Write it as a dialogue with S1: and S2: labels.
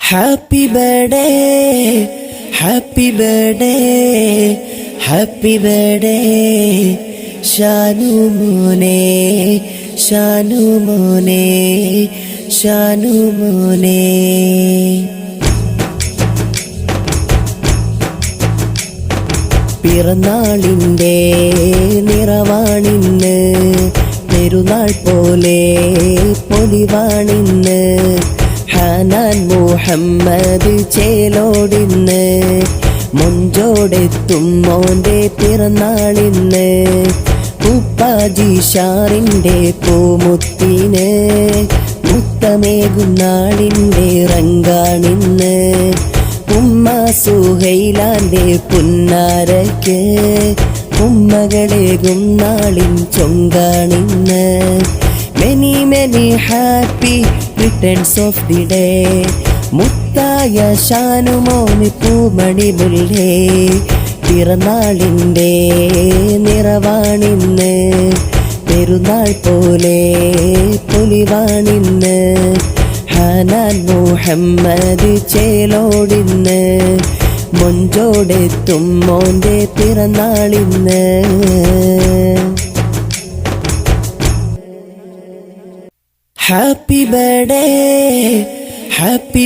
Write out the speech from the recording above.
S1: Happy birthday, happy birthday, happy birthday, Shanu Mone, Shanu Mone, Shanu Mone. പിറന്നാളിൻ്റെ നിറവാണിന്ന്, പെരുന്നാൾ പോലെ പൊലിവാണിന്ന്. ഹാനാൻ മുഹമ്മദ് ചേലോടിന്ന്, മൊഞ്ചോടെത്തും മോൻ്റെ പിറന്നാളിന്ന്. ഉപ്പാജി ഷാറിൻ്റെ പൂമുത്തിന് മുത്തമേകും നാളിൻ്റെ റങ്കാണിന്ന്. ഉമ്മ സുഹൈലാന്റെ പുന്നാരയ്ക്ക് ഉമ്മകളേകും നാളിൻ ചൊങ്കാണിന്ന്. Many many happy returns of the day, മുത്തായ ഷാനുമോന് പൂമണി മുല്ലേ. പിറന്നാളിൻ്റെ നിറവാണിന്ന്, പെരുന്നാൾ പോലെ പൊലിവാണിന്ന്. ഹാനാൻ മുഹമ്മദ് ചേലോടിന്ന്, മൊഞ്ചോടെത്തും മോൻ്റെ പിറന്നാളിന്ന്. Happy birthday, happy